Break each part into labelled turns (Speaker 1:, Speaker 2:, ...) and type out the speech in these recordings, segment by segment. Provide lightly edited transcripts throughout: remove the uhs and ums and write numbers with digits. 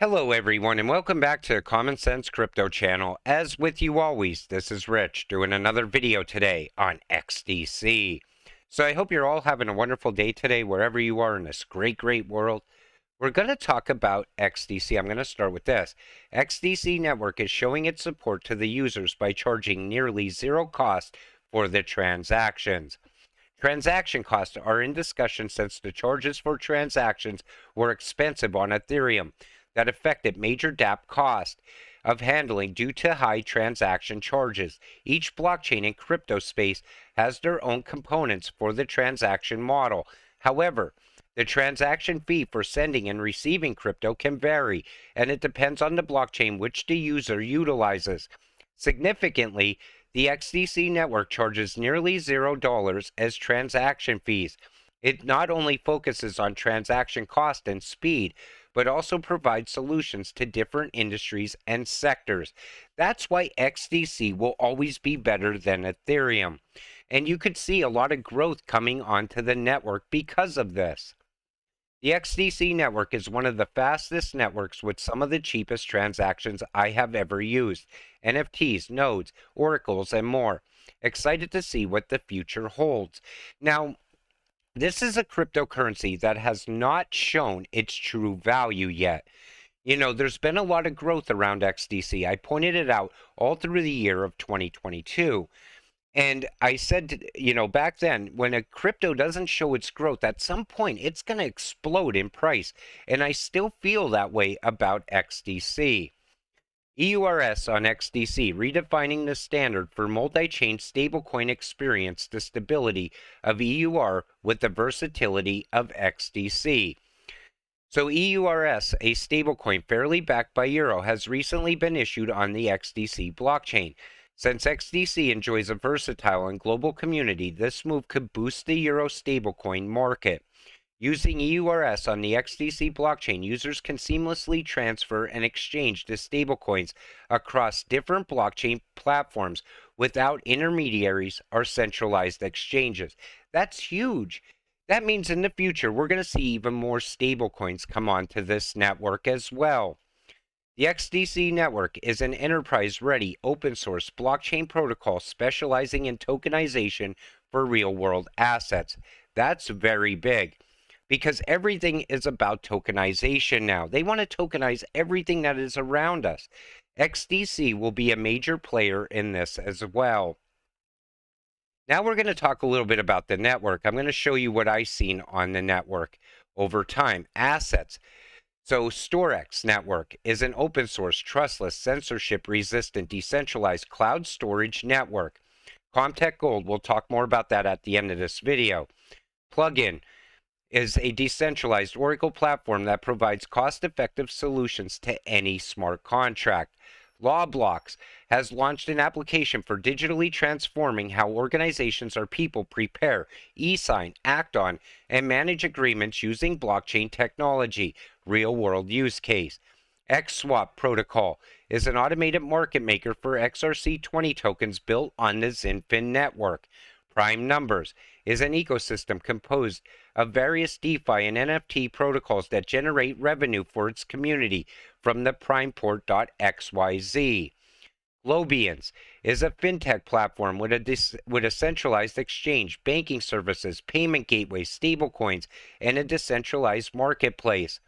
Speaker 1: Hello everyone and welcome back to Common Sense Crypto channel. As with you always, this is Rich doing another video today on XDC. So I hope you're all having a wonderful day today wherever you are in this great world. We're going to talk about XDC. I'm going to start with this. XDC Network is showing its support to the users by charging nearly zero cost for the transactions. Transaction costs are in discussion since the charges for transactions were expensive on Ethereum that affected major dApp cost of handling due to high transaction charges. Each blockchain in crypto space has their own components for the transaction model. However, the transaction fee for sending and receiving crypto can vary, and it depends on the blockchain which the user utilizes. Significantly, the XDC network charges nearly $0 as transaction fees. It not only focuses on transaction cost and speed, but also provides solutions to different industries and sectors. That's why XDC will always be better than Ethereum. And you could see a lot of growth coming onto the network because of this. The XDC network is one of the fastest networks with some of the cheapest transactions I have ever used. NFTs, nodes, oracles, and more. Excited to see what the future holds. Now, this is a cryptocurrency that has not shown its true value yet. You know, there's been a lot of growth around XDC. I pointed it out all through the year of 2022. And I said, back then, when a crypto doesn't show its growth, at some point it's going to explode in price. And I still feel that way about XDC. EURS on XDC, redefining the standard for multi-chain stablecoin experience the stability of EUR with the versatility of XDC. So EURS, a stablecoin fairly backed by Euro, has recently been issued on the XDC blockchain. Since XDC enjoys a versatile and global community, this move could boost the Euro stablecoin market. Using EURS on the XDC blockchain, users can seamlessly transfer and exchange the stablecoins across different blockchain platforms without intermediaries or centralized exchanges. That's huge. That means in the future, we're going to see even more stablecoins come onto this network as well. The XDC network is an enterprise-ready, open-source blockchain protocol specializing in tokenization for real-world assets. That's very big, because everything is about tokenization now. They want to tokenize everything that is around us. XDC will be a major player in this as well. Now we're going to talk a little bit about the network. I'm going to show you what I've seen on the network over time. Assets. So Storex Network is an open source, trustless, censorship resistant, decentralized cloud storage network. Comtech Gold, we'll talk more about that at the end of this video. Plugin is a decentralized Oracle platform that provides cost-effective solutions to any smart contract. LawBlocks has launched an application for digitally transforming how organizations or people prepare, e-sign, act on, and manage agreements using blockchain technology. Real-world use case. XSwap Protocol is an automated market maker for XRC20 tokens built on the Xinfin network. Prime Numbers is an ecosystem composed of various DeFi and NFT protocols that generate revenue for its community from the primeport.xyz. Globians is a fintech platform with a centralized exchange, banking services, payment gateways, stablecoins, and a decentralized marketplace.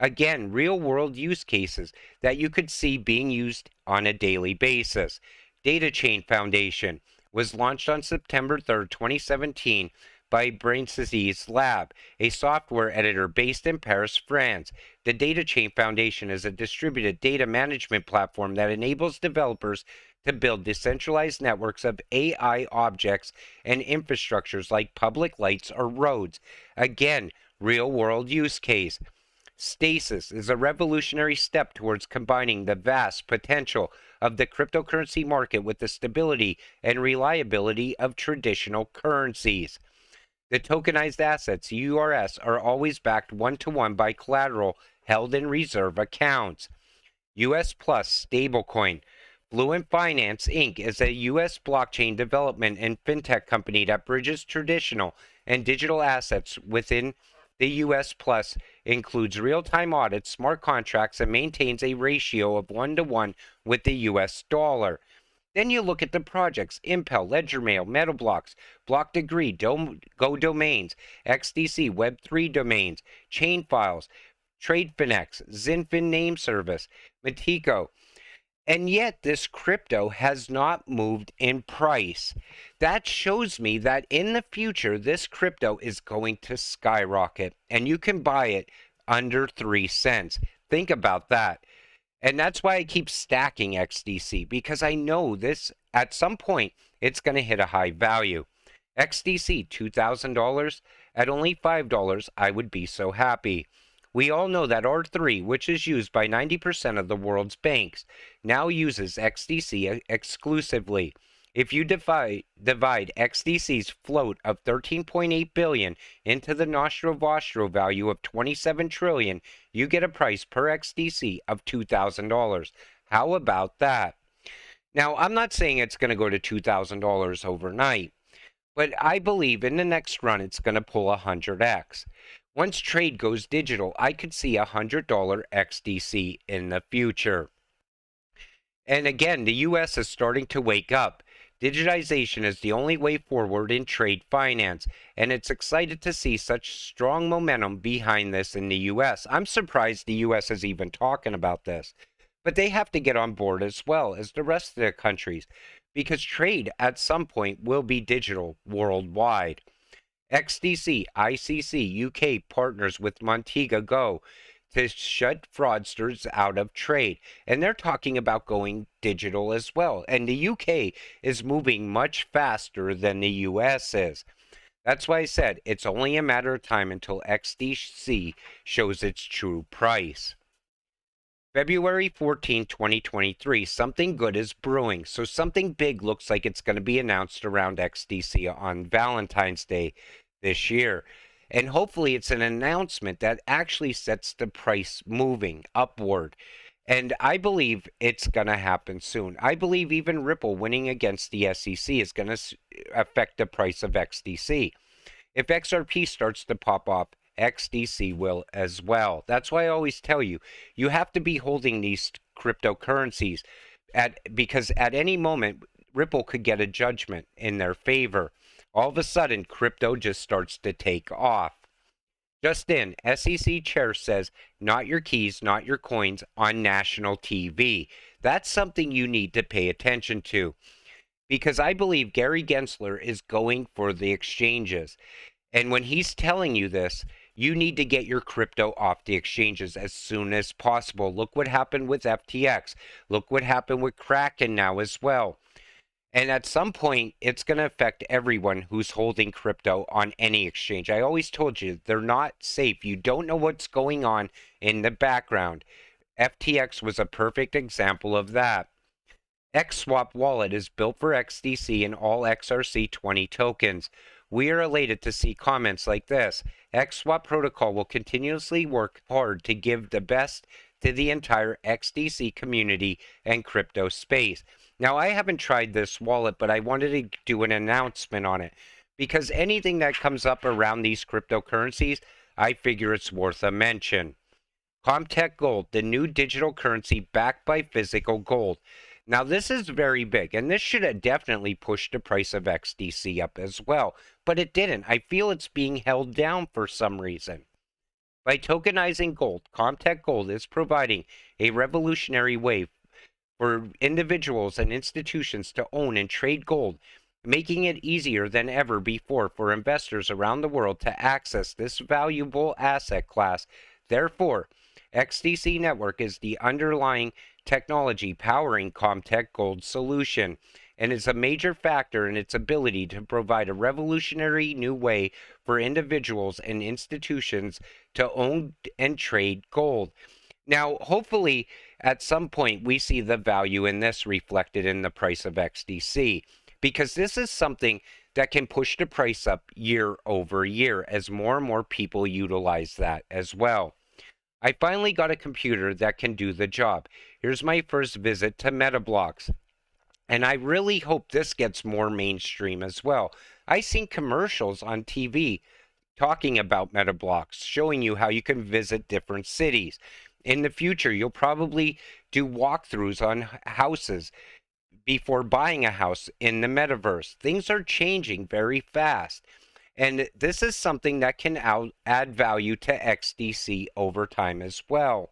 Speaker 1: Again, real-world use cases that you could see being used on a daily basis. DataChain Foundation was launched on September 3rd, 2017 by Brainsys Lab, a software editor based in Paris, France. The DataChain Foundation is a distributed data management platform that enables developers to build decentralized networks of AI objects and infrastructures like public lights or roads. Again, real-world use case. Stasis is a revolutionary step towards combining the vast potential of the cryptocurrency market with the stability and reliability of traditional currencies. The tokenized assets, URS, are always backed one-to-one by collateral held in reserve accounts. US Plus Stablecoin. Fluent Finance, Inc. is a U.S. blockchain development and fintech company that bridges traditional and digital assets within the US Plus includes real-time audits, smart contracts, and maintains a ratio of 1-to-1 with the US dollar. Then you look at the projects: Impel, LedgerMail, MetaBlocks, Block Degree, Go Domains, XDC, Web3 domains, Chain Files, TradeFinex, Xinfin Name Service, Matico. And yet this crypto has not moved in price. That shows me that in the future, this crypto is going to skyrocket, and you can buy it under 3 cents. Think about that. And that's why I keep stacking XDC, because I know this at some point it's going to hit a high value. XDC, $2,000. At only $5, I would be so happy. We all know that R3, which is used by 90% of the world's banks, now uses XDC exclusively. If you divide XDC's float of 13.8 billion into the Nostro Vostro value of 27 trillion, you get a price per XDC of $2,000. How about that? Now, I'm not saying it's going to go to $2,000 overnight, but I believe in the next run it's going to pull 100x. Once trade goes digital, I could see $100 XDC in the future. And again, the US is starting to wake up. Digitization is the only way forward in trade finance, and it's excited to see such strong momentum behind this in the US. I'm surprised the US is even talking about this, but they have to get on board as well as the rest of the countries, because trade at some point will be digital worldwide. XDC, ICC, UK partners with Montego Go to shut fraudsters out of trade. And they're talking about going digital as well. And the UK is moving much faster than the US is. That's why I said it's only a matter of time until XDC shows its true price. February 14, 2023, something good is brewing. So something big looks like it's going to be announced around XDC on Valentine's Day this year. And hopefully it's an announcement that actually sets the price moving upward. And I believe it's going to happen soon. I believe even Ripple winning against the SEC is going to affect the price of XDC. If XRP starts to pop off, XDC will as well. That's why I always tell you, you have to be holding these cryptocurrencies because at any moment, Ripple could get a judgment in their favor. All of a sudden, crypto just starts to take off. Just in, SEC chair says, not your keys, not your coins on national TV. That's something you need to pay attention to, because I believe Gary Gensler is going for the exchanges. And when he's telling you this, you need to get your crypto off the exchanges as soon as possible. Look what happened with FTX. Look what happened with Kraken now as well. And at some point, it's going to affect everyone who's holding crypto on any exchange. I always told you, they're not safe. You don't know what's going on in the background. FTX was a perfect example of that. XSwap wallet is built for XDC and all XRC20 tokens. We are elated to see comments like this. XSwap protocol will continuously work hard to give the best to the entire XDC community and crypto space. Now, I haven't tried this wallet, but I wanted to do an announcement on it, because anything that comes up around these cryptocurrencies, I figure it's worth a mention. Comtech Gold, the new digital currency backed by physical gold. Now, this is very big, and this should have definitely pushed the price of XDC up as well, but it didn't. I feel it's being held down for some reason. By tokenizing gold, Comtech Gold is providing a revolutionary way for individuals and institutions to own and trade gold, making it easier than ever before for investors around the world to access this valuable asset class. Therefore, XDC Network is the underlying technology powering Comtech Gold's solution, and is a major factor in its ability to provide a revolutionary new way for individuals and institutions to own and trade gold. Now, hopefully, at some point, we see the value in this reflected in the price of XDC, because this is something that can push the price up year over year as more and more people utilize that as well. I finally got a computer that can do the job. Here's my first visit to MetaBlocks, and I really hope this gets more mainstream as well. I've seen commercials on TV talking about meta blocks, showing you how you can visit different cities. In the future, you'll probably do walkthroughs on houses before buying a house in the metaverse. Things are changing very fast. And this is something that can add value to XDC over time as well.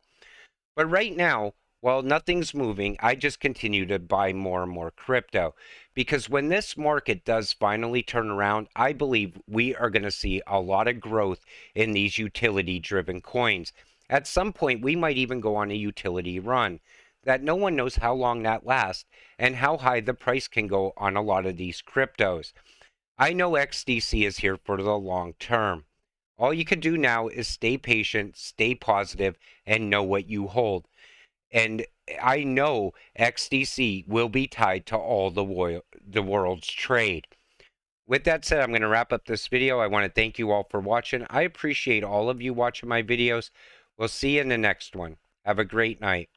Speaker 1: But right now, while nothing's moving, I just continue to buy more and more crypto because when this market does finally turn around, I believe we are going to see a lot of growth in these utility driven coins. At some point, we might even go on a utility run that no one knows how long that lasts and how high the price can go on a lot of these cryptos. I know XDC is here for the long term. All you can do now is stay patient, stay positive, and know what you hold. And I know XDC will be tied to all the world's trade. With that said, I'm going to wrap up this video. I want to thank you all for watching. I appreciate all of you watching my videos. We'll see you in the next one. Have a great night.